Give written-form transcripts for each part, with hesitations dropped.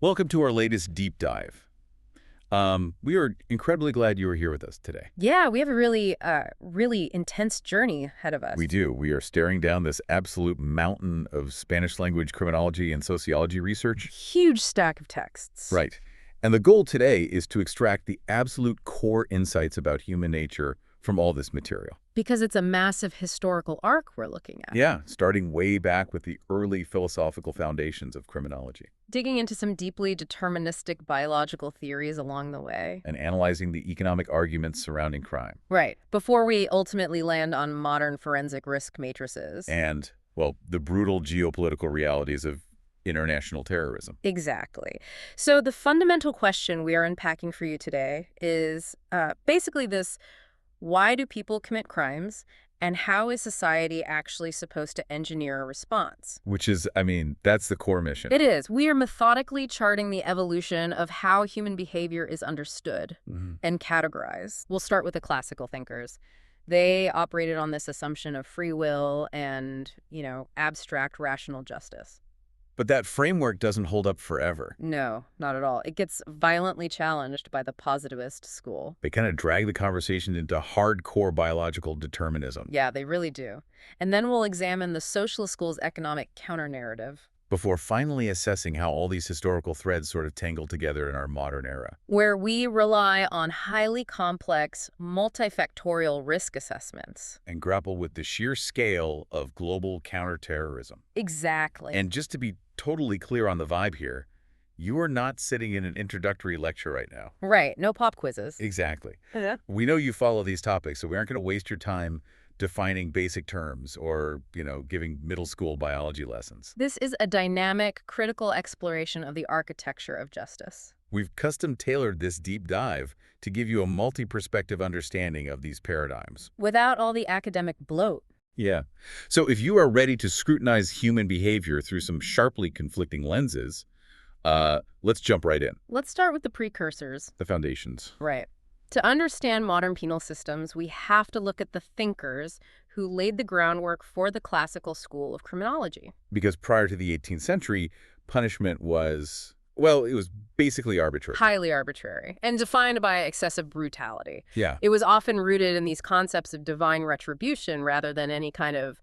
Welcome to our latest deep dive. We are incredibly glad you are here with us today. Yeah, we have a really intense journey ahead of us. We do. We are staring down this absolute mountain of Spanish language criminology and sociology research. Huge stack of texts. Right. And the goal today is to extract the absolute core insights about human nature from all this material. Because it's a massive historical arc we're looking at. Yeah, starting way back with the early philosophical foundations of criminology. Digging into some deeply deterministic biological theories along the way. And analyzing the economic arguments surrounding crime. Right. Before we ultimately land on modern forensic risk matrices. And, well, the brutal geopolitical realities of international terrorism. Exactly. So the fundamental question we are unpacking for you today is basically this: why do people commit crimes, and how is society actually supposed to engineer a response? Which is, I mean, that's the core mission. It is. We are methodically charting the evolution of how human behavior is understood and categorized. We'll start with the classical thinkers. They operated on this assumption of free will and, abstract rational justice. But that framework doesn't hold up forever. No, not at all. It gets violently challenged by the positivist school. They kind of drag the conversation into hardcore biological determinism. Yeah, they really do. And then we'll examine the socialist school's economic counter-narrative, Before finally assessing how all these historical threads sort of tangle together in our modern era. where we rely on highly complex, multifactorial risk assessments. And grapple with the sheer scale of global counterterrorism. Exactly. And just to be totally clear on the vibe here, you are not sitting in an introductory lecture right now. Right, no pop quizzes. Exactly. Yeah. We know you follow these topics, so we aren't going to waste your time defining basic terms or, giving middle school biology lessons. This is a dynamic, critical exploration of the architecture of justice. We've custom-tailored this deep dive to give you a multi-perspective understanding of these paradigms. Without all the academic bloat. Yeah. So if you are ready to scrutinize human behavior through some sharply conflicting lenses, let's jump right in. Let's start with the precursors. The foundations. Right. To understand modern penal systems, we have to look at the thinkers who laid the groundwork for the classical school of criminology. Because prior to the 18th century, punishment was, well, it was basically arbitrary. Highly arbitrary and defined by excessive brutality. Yeah. It was often rooted in these concepts of divine retribution rather than any kind of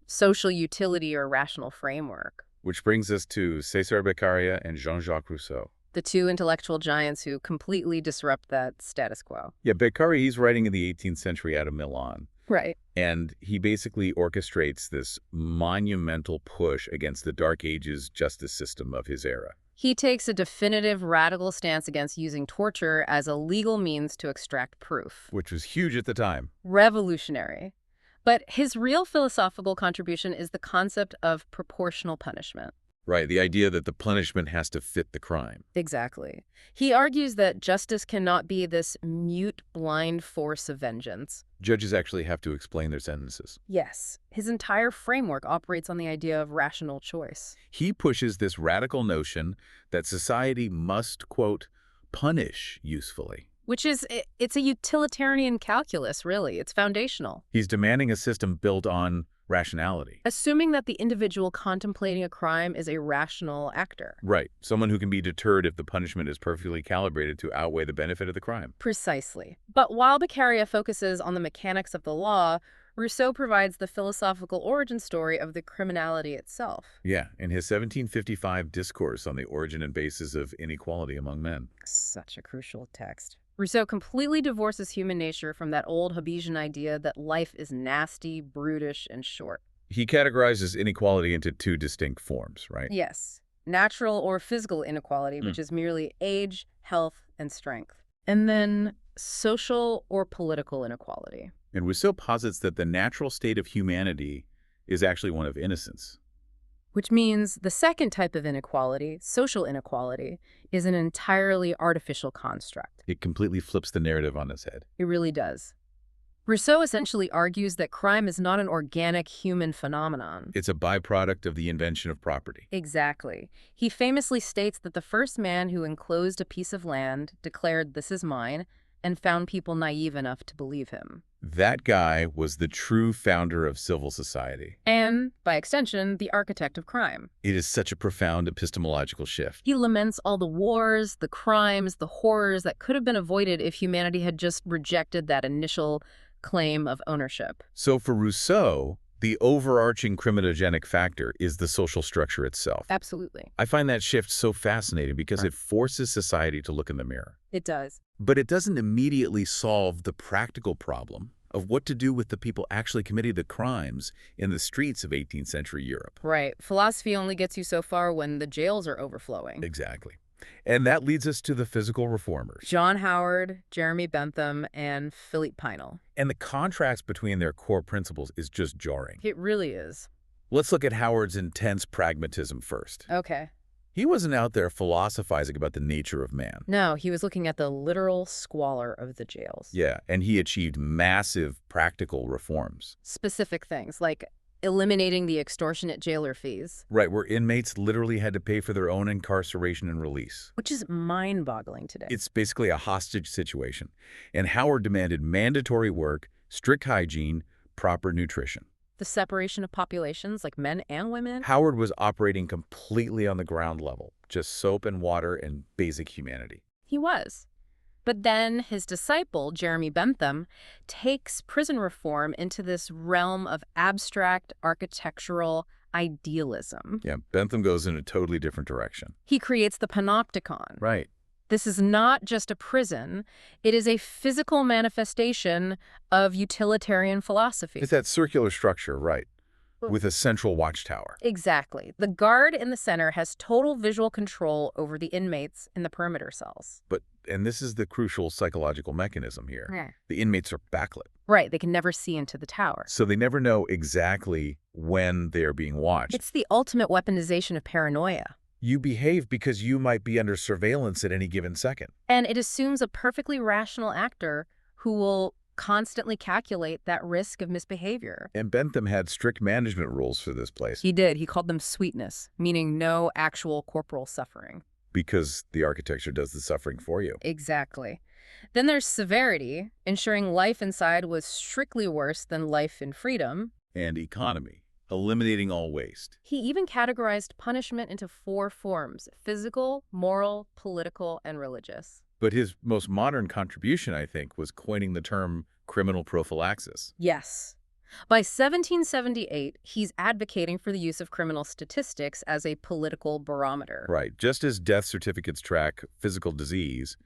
social utility or rational framework. Which brings us to César Beccaria and Jean-Jacques Rousseau. The two intellectual giants who completely disrupt that status quo. Yeah, Beccaria, he's writing in the 18th century out of Milan. Right. And he basically orchestrates this monumental push against the Dark Ages justice system of his era. He takes a definitive radical stance against using torture as a legal means to extract proof. Which was huge at the time. Revolutionary. But his real philosophical contribution is the concept of proportional punishment. Right, the idea that the punishment has to fit the crime. Exactly. He argues that justice cannot be this mute, blind force of vengeance. Judges actually have to explain their sentences. Yes, his entire framework operates on the idea of rational choice. He pushes this radical notion that society must, quote, punish usefully. Which is, it's a utilitarian calculus, really. It's foundational. He's demanding a system built on rationality. Assuming that the individual contemplating a crime is a rational actor. Right. Someone who can be deterred if the punishment is perfectly calibrated to outweigh the benefit of the crime. Precisely. But while Beccaria focuses on the mechanics of the law, Rousseau provides the philosophical origin story of the criminality itself. Yeah, in his 1755 discourse on the origin and basis of inequality among men. Such a crucial text. Rousseau completely divorces human nature from that old Hobbesian idea that life is nasty, brutish, and short. He categorizes inequality into two distinct forms, right? Yes, natural or physical inequality, which is merely age, health, and strength. And then social or political inequality. And Rousseau posits that the natural state of humanity is actually one of innocence. Which means the second type of inequality, social inequality, is an entirely artificial construct. It completely flips the narrative on its head. It really does. Rousseau essentially argues that crime is not an organic human phenomenon. It's a byproduct of the invention of property. Exactly. He famously states that the first man who enclosed a piece of land declared, "This is mine," and found people naive enough to believe him. That guy was the true founder of civil society. And, by extension, the architect of crime. It is such a profound epistemological shift. He laments all the wars, the crimes, the horrors that could have been avoided if humanity had just rejected that initial claim of ownership. So for Rousseau, the overarching criminogenic factor is the social structure itself. Absolutely. I find that shift so fascinating because it forces society to look in the mirror. It does. But it doesn't immediately solve the practical problem of what to do with the people actually committing the crimes in the streets of 18th century Europe. Right. Philosophy only gets you so far when the jails are overflowing. Exactly. And that leads us to the physical reformers. John Howard, Jeremy Bentham, and Philippe Pinel. And the contrast between their core principles is just jarring. It really is. Let's look at Howard's intense pragmatism first. Okay. He wasn't out there philosophizing about the nature of man. No, he was looking at the literal squalor of the jails. Yeah, and he achieved massive practical reforms. Specific things, like eliminating the extortionate jailer fees. Right, where inmates literally had to pay for their own incarceration and release. Which is mind-boggling today. It's basically a hostage situation. And Howard demanded mandatory work, strict hygiene, proper nutrition. The separation of populations, like men and women. Howard was operating completely on the ground level, just soap and water and basic humanity. He was. But then his disciple, Jeremy Bentham, takes prison reform into this realm of abstract architectural idealism. Yeah, Bentham goes in a totally different direction. He creates the panopticon. Right. This is not just a prison. It is a physical manifestation of utilitarian philosophy. It's that circular structure, right, with a central watchtower. Exactly. The guard in the center has total visual control over the inmates in the perimeter cells. And this is the crucial psychological mechanism here. Yeah. The inmates are backlit. Right. They can never see into the tower. So they never know exactly when they are being watched. It's the ultimate weaponization of paranoia. You behave because you might be under surveillance at any given second. And it assumes a perfectly rational actor who will constantly calculate that risk of misbehavior. And Bentham had strict management rules for this place. He did. He called them sweetness, meaning no actual corporal suffering. Because the architecture does the suffering for you. Exactly. Then there's severity, ensuring life inside was strictly worse than life in freedom. And economy, eliminating all waste. He even categorized punishment into 4 forms: physical, moral, political, and religious. But his most modern contribution, I think, was coining the term criminal prophylaxis. Yes. By 1778, he's advocating for the use of criminal statistics as a political barometer. Right. Just as death certificates track physical disease,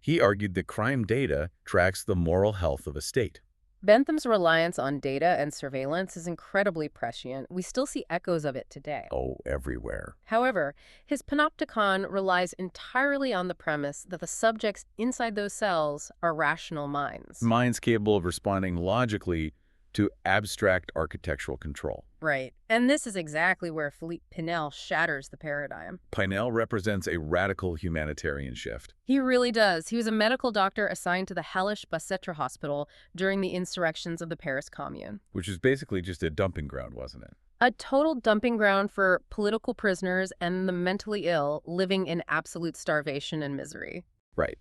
he argued that crime data tracks the moral health of a state. Bentham's reliance on data and surveillance is incredibly prescient. We still see echoes of it today. Oh, everywhere. However, his panopticon relies entirely on the premise that the subjects inside those cells are rational minds. Minds capable of responding logically to abstract architectural control. Right. And this is exactly where Philippe Pinel shatters the paradigm. Pinel represents a radical humanitarian shift. He really does. He was a medical doctor assigned to the hellish Bicêtre hospital during the insurrections of the Paris Commune. Which is basically just a dumping ground, wasn't it? A total dumping ground for political prisoners and the mentally ill living in absolute starvation and misery. Right.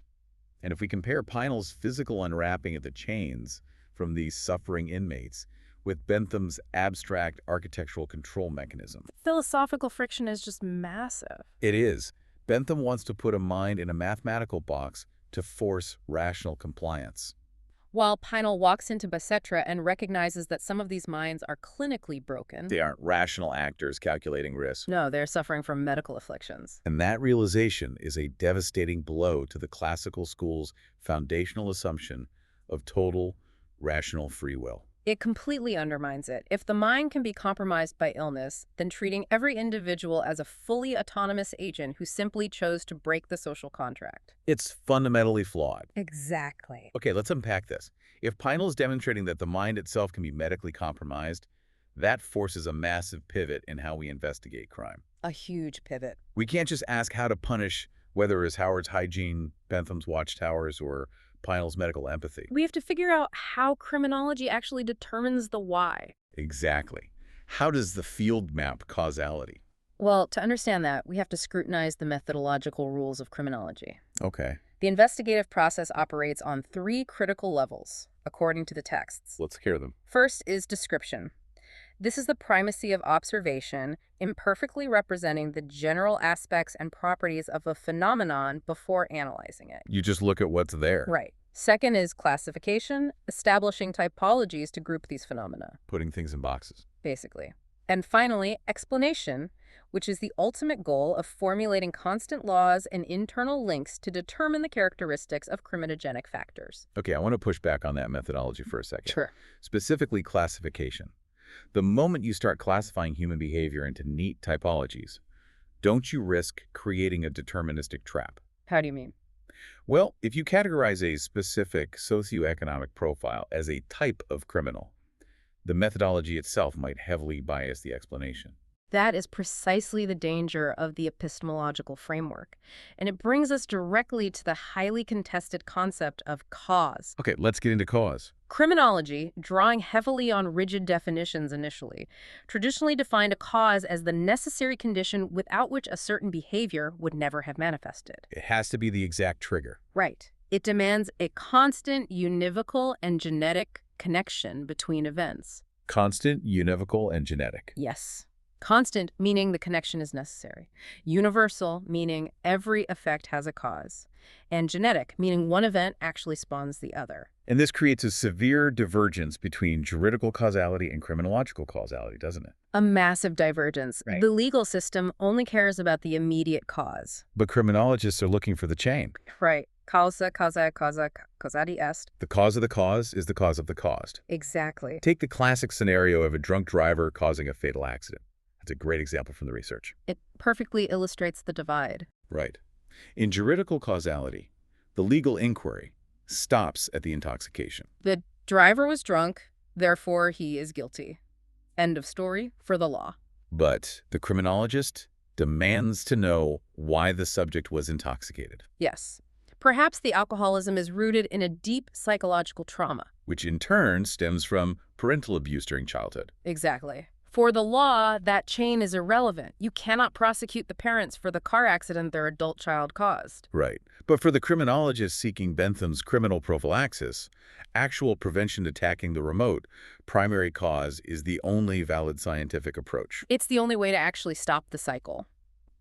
And if we compare Pinel's physical unwrapping of the chains from these suffering inmates with Bentham's abstract architectural control mechanism. Philosophical friction is just massive. It is. Bentham wants to put a mind in a mathematical box to force rational compliance. While Pinel walks into Bicêtre and recognizes that some of these minds are clinically broken. They aren't rational actors calculating risk. No, they're suffering from medical afflictions. And that realization is a devastating blow to the classical school's foundational assumption of total rational free will. It completely undermines it. If the mind can be compromised by illness, then treating every individual as a fully autonomous agent who simply chose to break the social contract. It's fundamentally flawed. Exactly. Okay, let's unpack this. If Pinel is demonstrating that the mind itself can be medically compromised, that forces a massive pivot in how we investigate crime. A huge pivot. We can't just ask how to punish, whether it's Howard's hygiene, Bentham's watchtowers, or Pinel's medical empathy. We have to figure out how criminology actually determines the why. Exactly. How does the field map causality? Well, to understand that, we have to scrutinize the methodological rules of criminology. Okay. The investigative process operates on 3 critical levels, according to the texts. Let's hear them. First is description. This is the primacy of observation, imperfectly representing the general aspects and properties of a phenomenon before analyzing it. You just look at what's there. Right. Second is classification, establishing typologies to group these phenomena, Putting things in boxes. basically. And finally, explanation, which is the ultimate goal of formulating constant laws and internal links to determine the characteristics of criminogenic factors. Okay, I want to push back on that methodology for a second. Sure. Specifically, classification. The moment you start classifying human behavior into neat typologies, don't you risk creating a deterministic trap? How do you mean? Well, if you categorize a specific socioeconomic profile as a type of criminal, the methodology itself might heavily bias the explanation. That is precisely the danger of the epistemological framework. And it brings us directly to the highly contested concept of cause. Okay, let's get into cause. Criminology, drawing heavily on rigid definitions initially, traditionally defined a cause as the necessary condition without which a certain behavior would never have manifested. It has to be the exact trigger. Right. It demands a constant, univocal, and genetic connection between events. Constant, univocal, and genetic. Yes. Constant, meaning the connection is necessary. Universal, meaning every effect has a cause. And genetic, meaning one event actually spawns the other. And this creates a severe divergence between juridical causality and criminological causality, doesn't it? A massive divergence. Right. The legal system only cares about the immediate cause. But criminologists are looking for the chain. Right. Causa, causa, causa, causati est. The cause of the cause is the cause of the caused. Exactly. Take the classic scenario of a drunk driver causing a fatal accident. That's a great example from the research. It perfectly illustrates the divide. Right. In juridical causality, the legal inquiry stops at the intoxication. The driver was drunk, therefore he is guilty. End of story for the law. But the criminologist demands to know why the subject was intoxicated, Yes. Perhaps the alcoholism is rooted in a deep psychological trauma. which in turn stems from parental abuse during childhood. Exactly. For the law, that chain is irrelevant. You cannot prosecute the parents for the car accident their adult child caused. Right. But for the criminologist seeking Bentham's criminal prophylaxis, actual prevention attacking the remote primary cause is the only valid scientific approach. It's the only way to actually stop the cycle.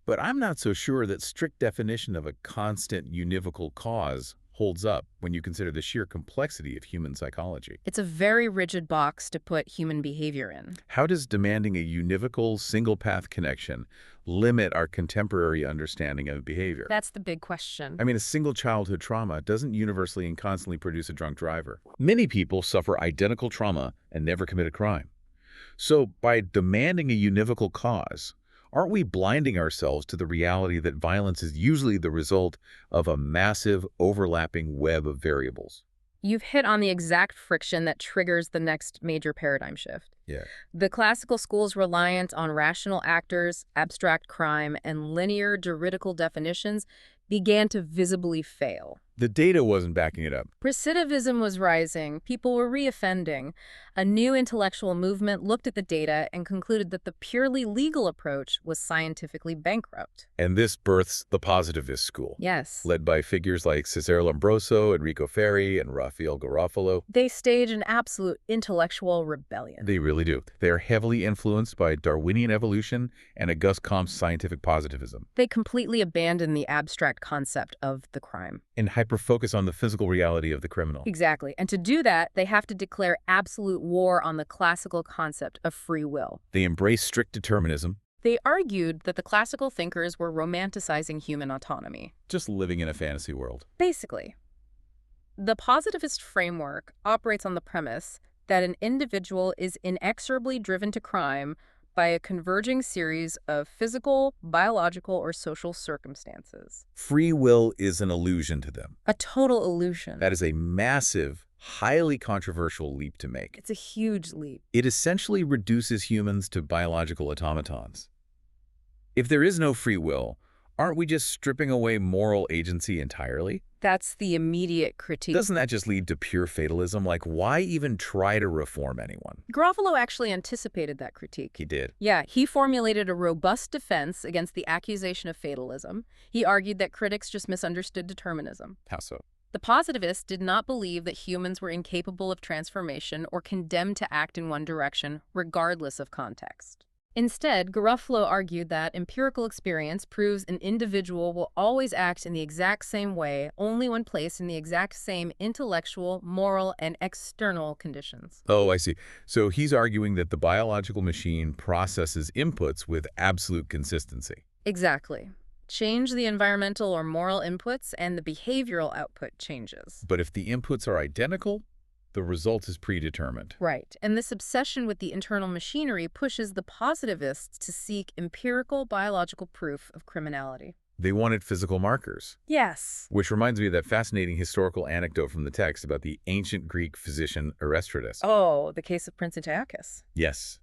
But I'm not so sure that strict definition of a constant univocal cause holds up when you consider the sheer complexity of human psychology. It's a very rigid box to put human behavior in. How does demanding a univocal single-path connection limit our contemporary understanding of behavior? That's the big question. I mean, a single childhood trauma doesn't universally and constantly produce a drunk driver. Many people suffer identical trauma and never commit a crime. So by demanding a univocal cause, aren't we blinding ourselves to the reality that violence is usually the result of a massive, overlapping web of variables? You've hit on the exact friction that triggers the next major paradigm shift. Yeah. The classical school's reliance on rational actors, abstract crime, and linear juridical definitions began to visibly fail. The data wasn't backing it up. Recidivism was rising, people were reoffending. A new intellectual movement looked at the data and concluded that the purely legal approach was scientifically bankrupt. And this births the positivist school, Yes. led by figures like Cesare Lombroso, Enrico Ferri, and Raphael Garofalo. They stage an absolute intellectual rebellion. They really do. They are heavily influenced by Darwinian evolution and Auguste Comte's scientific positivism, They completely abandon the abstract concept of the crime. and hyper-focus on the physical reality of the criminal. Exactly. And to do that, they have to declare absolute war on the classical concept of free will. They embrace strict determinism, They argued that the classical thinkers were romanticizing human autonomy. just living in a fantasy world. Basically, the positivist framework operates on the premise that an individual is inexorably driven to crime by a converging series of physical, biological, or social circumstances. Free will is an illusion to them. A total illusion. That is a massive, highly controversial leap to make. It's a huge leap. It essentially reduces humans to biological automatons. If there is no free will, Aren't we just stripping away moral agency entirely? That's the immediate critique. Doesn't that just lead to pure fatalism? Like, why even try to reform anyone? Garofalo actually anticipated that critique. He did. Yeah, he formulated a robust defense against the accusation of fatalism. He argued that critics just misunderstood determinism. How so? The positivists did not believe that humans were incapable of transformation or condemned to act in one direction, regardless of context. Instead, Garofalo argued that empirical experience proves an individual will always act in the exact same way only when placed in the exact same intellectual, moral, and external conditions. Oh, I see. So he's arguing that the biological machine processes inputs with absolute consistency. Exactly. Change the environmental or moral inputs, and the behavioral output changes. But if the inputs are identical, the result is predetermined. Right. And this obsession with the internal machinery pushes the positivists to seek empirical biological proof of criminality. They wanted physical markers. Yes. Which reminds me of that fascinating historical anecdote from the text about the ancient Greek physician Aristides. Oh, the case of Prince Antiochus. Yes.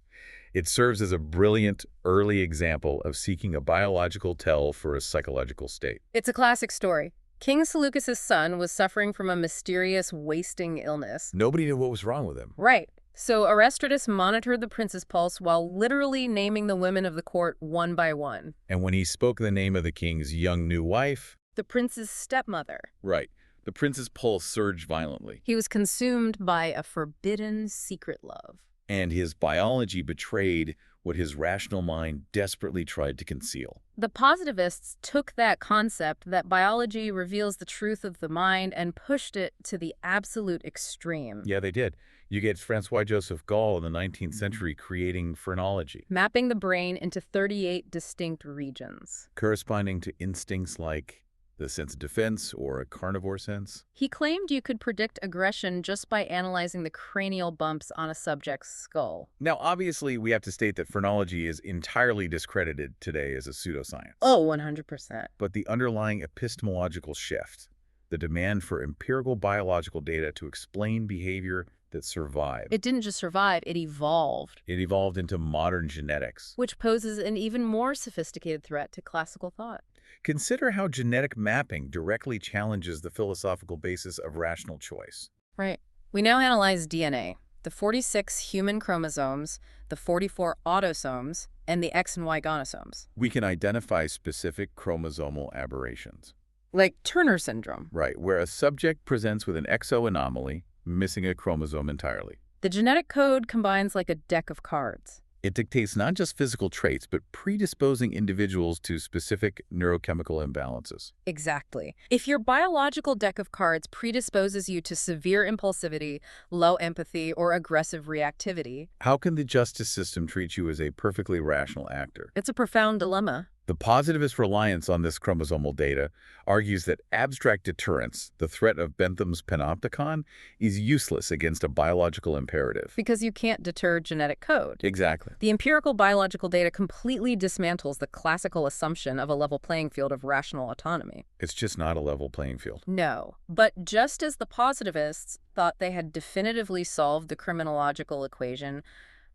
It serves as a brilliant early example of seeking a biological tell for a psychological state. It's a classic story. King Seleucus' son was suffering from a mysterious wasting illness. Nobody knew what was wrong with him. Right. So Aristides monitored the prince's pulse while literally naming the women of the court one by one. And when he spoke the name of the king's young new wife... The prince's stepmother. Right. The prince's pulse surged violently. He was consumed by a forbidden secret love. And his biology betrayed what his rational mind desperately tried to conceal. The positivists took that concept that biology reveals the truth of the mind and pushed it to the absolute extreme. Yeah, they did. You get Francois-Joseph Gall in the 19th century creating phrenology, mapping the brain into 38 distinct regions, corresponding to instincts like the sense of defense or a carnivore sense. He claimed you could predict aggression just by analyzing the cranial bumps on a subject's skull. Now, obviously, we have to state that phrenology is entirely discredited today as a pseudoscience. Oh, 100%. But the underlying epistemological shift, the demand for empirical biological data to explain behavior that survived. It didn't just survive, it evolved. It evolved into modern genetics, which poses an even more sophisticated threat to classical thought. Consider how genetic mapping directly challenges the philosophical basis of rational choice. Right. We now analyze DNA, the 46 human chromosomes, the 44 autosomes, and the X and Y gonosomes. We can identify specific chromosomal aberrations. Like Turner syndrome. Right, where a subject presents with an exo anomaly, missing a chromosome entirely. The genetic code combines like a deck of cards. It dictates not just physical traits, but predisposing individuals to specific neurochemical imbalances. Exactly. If your biological deck of cards predisposes you to severe impulsivity, low empathy, or aggressive reactivity, how can the justice system treat you as a perfectly rational actor? It's a profound dilemma. The positivist reliance on this chromosomal data argues that abstract deterrence, the threat of Bentham's panopticon, is useless against a biological imperative. Because you can't deter genetic code. Exactly. The empirical biological data completely dismantles the classical assumption of a level playing field of rational autonomy. It's just not a level playing field. No. But just as the positivists thought they had definitively solved the criminological equation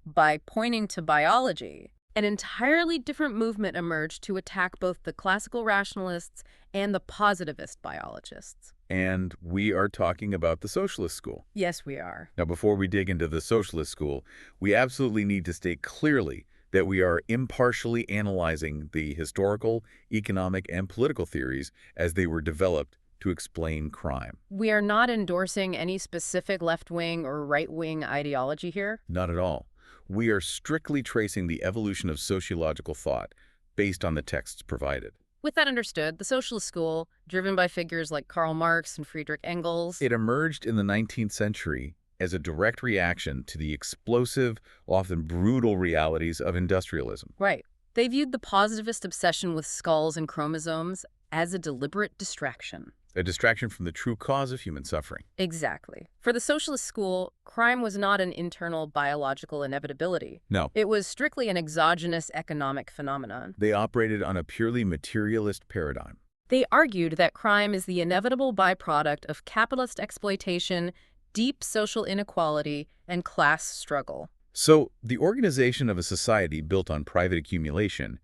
by pointing to biology, an entirely different movement emerged to attack both the classical rationalists and the positivist biologists. And we are talking about the socialist school. Yes, we are. Now, before we dig into the socialist school, we absolutely need to state clearly that we are impartially analyzing the historical, economic, and political theories as they were developed to explain crime. We are not endorsing any specific left-wing or right-wing ideology here. Not at all. We are strictly tracing the evolution of sociological thought based on the texts provided. With that understood, the socialist school, driven by figures like Karl Marx and Friedrich Engels, it emerged in the 19th century as a direct reaction to the explosive, often brutal realities of industrialism. Right. They viewed the positivist obsession with skulls and chromosomes as a deliberate distraction. A distraction from the true cause of human suffering. Exactly. For the socialist school, crime was not an internal biological inevitability. No. It was strictly an exogenous economic phenomenon. They operated on a purely materialist paradigm. They argued that crime is the inevitable byproduct of capitalist exploitation, deep social inequality, and class struggle. So, the organization of a society built on private accumulation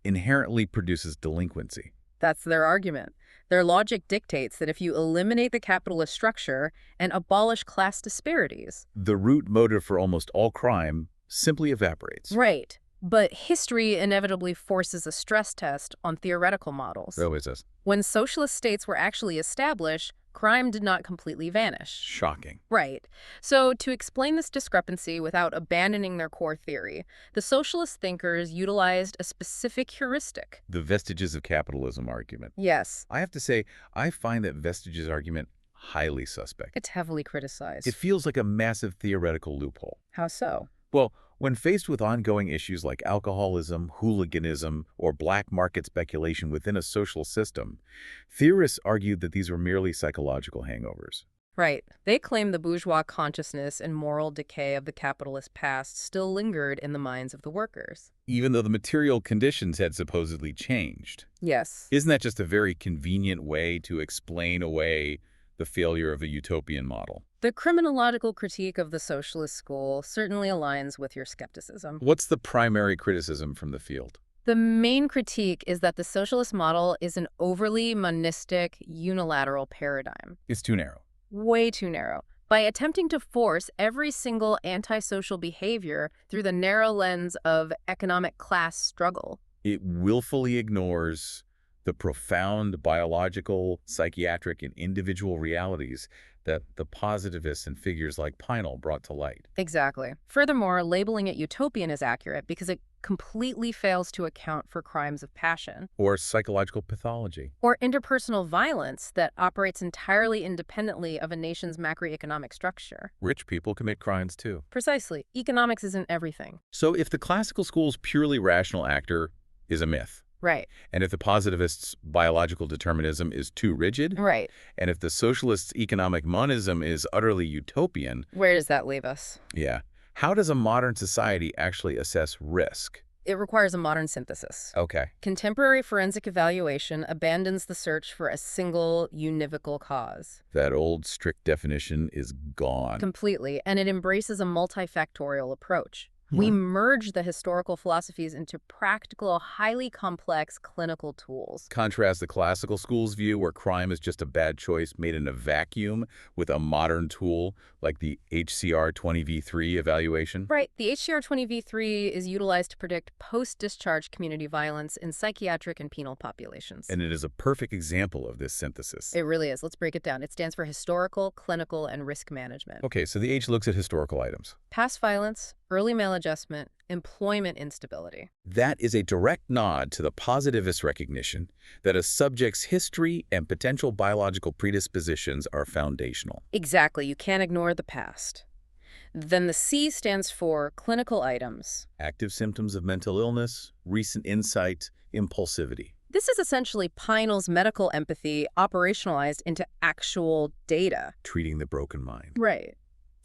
inherently produces delinquency. That's their argument. Their logic dictates that if you eliminate the capitalist structure and abolish class disparities. The root motive for almost all crime simply evaporates. Right. But history inevitably forces a stress test on theoretical models. So is this. When socialist states were actually established, crime did not completely vanish. Shocking. Right. So to explain this discrepancy without abandoning their core theory, the socialist thinkers utilized a specific heuristic. The vestiges of capitalism argument. Yes, I have to say, I find that vestiges argument highly suspect. it's heavily criticized. It feels like a massive theoretical loophole. How so? Well, when faced with ongoing issues like alcoholism, hooliganism, or black market speculation within a social system, theorists argued that these were merely psychological hangovers. Right. They claim the bourgeois consciousness and moral decay of the capitalist past still lingered in the minds of the workers. Even though the material conditions had supposedly changed. Yes. Isn't that just a very convenient way to explain away the failure of a utopian model? The criminological critique of the socialist school certainly aligns with your skepticism. What's the primary criticism from the field? The main critique is that the socialist model is an overly monistic, unilateral paradigm. It's too narrow. Way too narrow. By attempting to force every single antisocial behavior through the narrow lens of economic class struggle. It willfully ignores the profound biological, psychiatric, and individual realities that the positivists and figures like Pinel brought to light. Exactly. Furthermore, labeling it utopian is accurate because it completely fails to account for crimes of passion. Or psychological pathology. Or interpersonal violence that operates entirely independently of a nation's macroeconomic structure. Rich people commit crimes too. Precisely. Economics isn't everything. So if the classical school's purely rational actor is a myth, Right. and if the positivists' biological determinism is too rigid, Right. and if the socialists' economic monism is utterly utopian, Where does that leave us? yeah, how does a modern society actually assess risk? It requires a modern synthesis. Okay. Contemporary forensic evaluation abandons the search for a single univocal cause. That old strict definition is gone. Completely, and it embraces a multifactorial approach. We merge the historical philosophies into practical, highly complex clinical tools. Contrast the classical school's view where crime is just a bad choice made in a vacuum with a modern tool like the HCR20v3 evaluation. Right. The HCR20v3 is utilized to predict post-discharge community violence in psychiatric and penal populations. And it is a perfect example of this synthesis. It really is. Let's break it down. It stands for historical, clinical, and risk management. Okay, so the H looks at historical items. Past violence, early maladjustment, employment instability. That is a direct nod to the positivist recognition that a subject's history and potential biological predispositions are foundational. Exactly. You can't ignore the past. Then the C stands for clinical items. Active symptoms of mental illness, recent insight, impulsivity. This is essentially Pinel's medical empathy operationalized into actual data. Treating the broken mind. Right.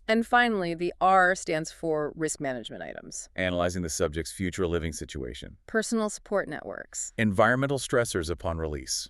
And finally, the R stands for risk management items. Analyzing the subject's future living situation. Personal support networks. Environmental stressors upon release.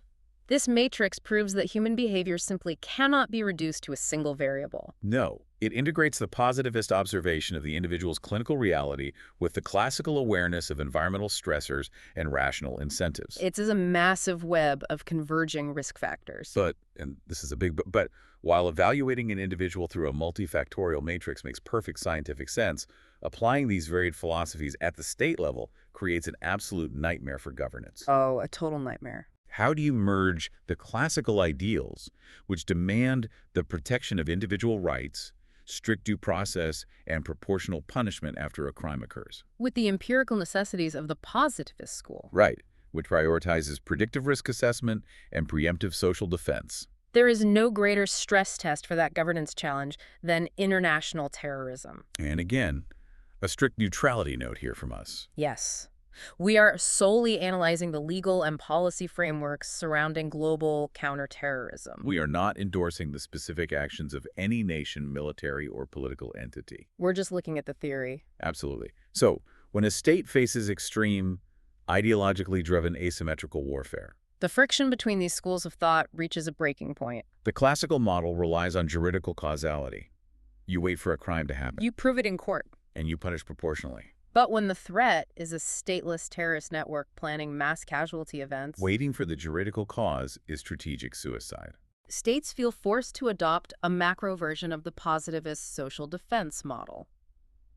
This matrix proves that human behavior simply cannot be reduced to a single variable. No, it integrates the positivist observation of the individual's clinical reality with the classical awareness of environmental stressors and rational incentives. It's a massive web of converging risk factors. But, and this is a big but, while evaluating an individual through a multifactorial matrix makes perfect scientific sense, applying these varied philosophies at the state level creates an absolute nightmare for governance. Oh, a total nightmare. How do you merge the classical ideals, which demand the protection of individual rights, strict due process, and proportional punishment after a crime occurs? With the empirical necessities of the positivist school. Right, which prioritizes predictive risk assessment and preemptive social defense. There is no greater stress test for that governance challenge than international terrorism. And again, a strict neutrality note here from us. Yes. We are solely analyzing the legal and policy frameworks surrounding global counterterrorism. We are not endorsing the specific actions of any nation, military, or political entity. We're just looking at the theory. Absolutely. So, when a state faces extreme, ideologically driven asymmetrical warfare, The friction between these schools of thought reaches a breaking point. the classical model relies on juridical causality. You wait for a crime to happen, You prove it in court. and you punish proportionally. But when the threat is a stateless terrorist network planning mass casualty events, Waiting for the juridical cause is strategic suicide. states feel forced to adopt a macro version of the positivist social defense model.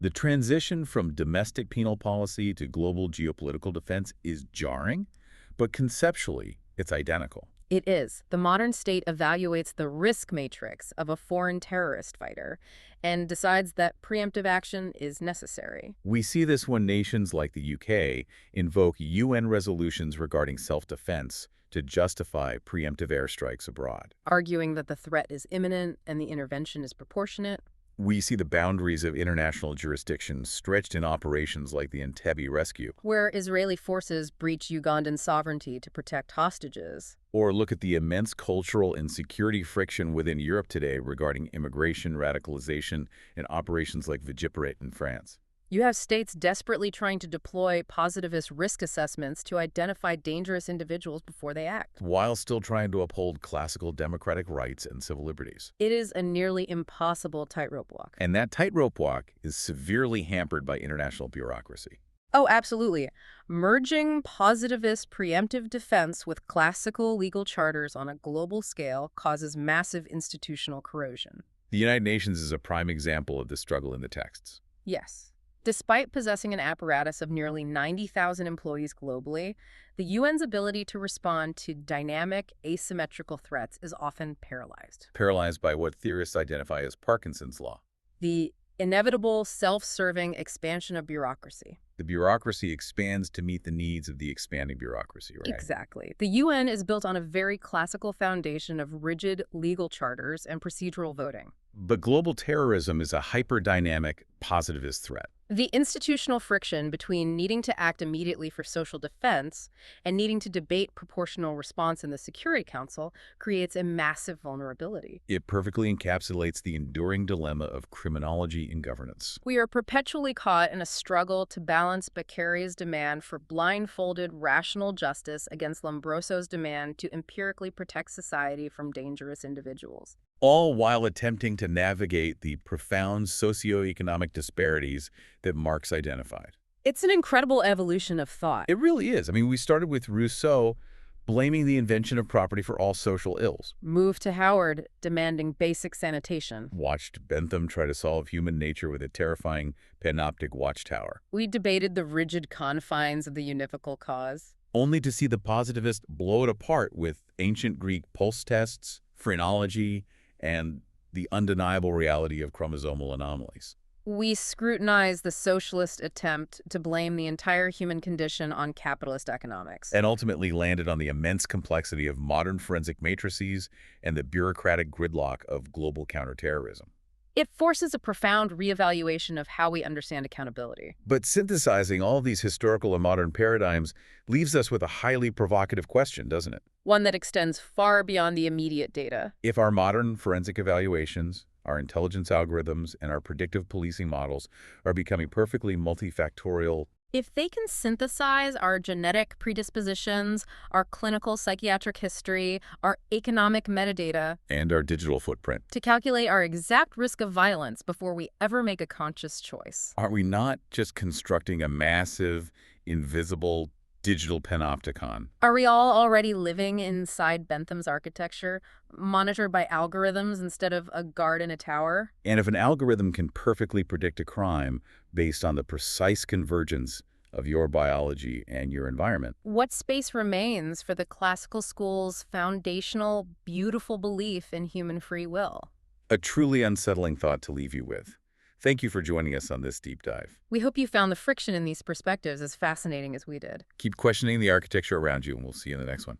The transition from domestic penal policy to global geopolitical defense is jarring, but conceptually, it's identical. It is. The modern state evaluates the risk matrix of a foreign terrorist fighter and decides that preemptive action is necessary, We see this when nations like the UK invoke UN resolutions regarding self-defense to justify preemptive airstrikes abroad. arguing that the threat is imminent and the intervention is proportionate. We see the boundaries of international jurisdiction stretched in operations like the Entebbe rescue, Where Israeli forces breach Ugandan sovereignty to protect hostages. or look at the immense cultural and security friction within Europe today regarding immigration, radicalization, and operations like Vigiparate in France. You have states desperately trying to deploy positivist risk assessments to identify dangerous individuals before they act. While still trying to uphold classical democratic rights and civil liberties. It is a nearly impossible tightrope walk. And that tightrope walk is severely hampered by international bureaucracy. Oh, absolutely. Merging positivist preemptive defense with classical legal charters on a global scale causes massive institutional corrosion. The United Nations is a prime example of this struggle in the texts. Yes. Despite possessing an apparatus of nearly 90,000 employees globally, the UN's ability to respond to dynamic, asymmetrical threats is often paralyzed. Paralyzed by what theorists identify as Parkinson's law. The inevitable, self-serving expansion of bureaucracy. The bureaucracy expands to meet the needs of the expanding bureaucracy, right? Exactly. The UN is built on a very classical foundation of rigid legal charters and procedural voting. But global terrorism is a hyper-dynamic, positivist threat. The institutional friction between needing to act immediately for social defense and needing to debate proportional response in the Security Council creates a massive vulnerability. It perfectly encapsulates the enduring dilemma of criminology and governance. We are perpetually caught in a struggle to balance Beccaриa's demand for blindfolded, rational justice against Lombroso's demand to empirically protect society from dangerous individuals. All while attempting to navigate the profound socioeconomic disparities that Marx identified. It's an incredible evolution of thought. It really is. I mean, we started with Rousseau blaming the invention of property for all social ills. Moved to Howard, demanding basic sanitation. Watched Bentham try to solve human nature with a terrifying panoptic watchtower. We debated the rigid confines of the univocal cause. Only to see the positivist blow it apart with ancient Greek pulse tests, phrenology, and the undeniable reality of chromosomal anomalies. We scrutinized the socialist attempt to blame the entire human condition on capitalist economics. And ultimately landed on the immense complexity of modern forensic matrices and the bureaucratic gridlock of global counterterrorism. It forces a profound reevaluation of how we understand accountability. But synthesizing all these historical and modern paradigms leaves us with a highly provocative question, doesn't it? One that extends far beyond the immediate data. If our modern forensic evaluations, our intelligence algorithms, and our predictive policing models are becoming perfectly multifactorial, If they can synthesize our genetic predispositions, our clinical psychiatric history, our economic metadata, and our digital footprint, to calculate our exact risk of violence before we ever make a conscious choice. are we not just constructing a massive, invisible, digital panopticon? Are we all already living inside Bentham's architecture, monitored by algorithms instead of a guard in a tower? And if an algorithm can perfectly predict a crime based on the precise convergence of your biology and your environment, What space remains for the classical school's foundational, beautiful belief in human free will? a truly unsettling thought to leave you with. Thank you for joining us on this deep dive. We hope you found the friction in these perspectives as fascinating as we did. Keep questioning the architecture around you, and we'll see you in the next one.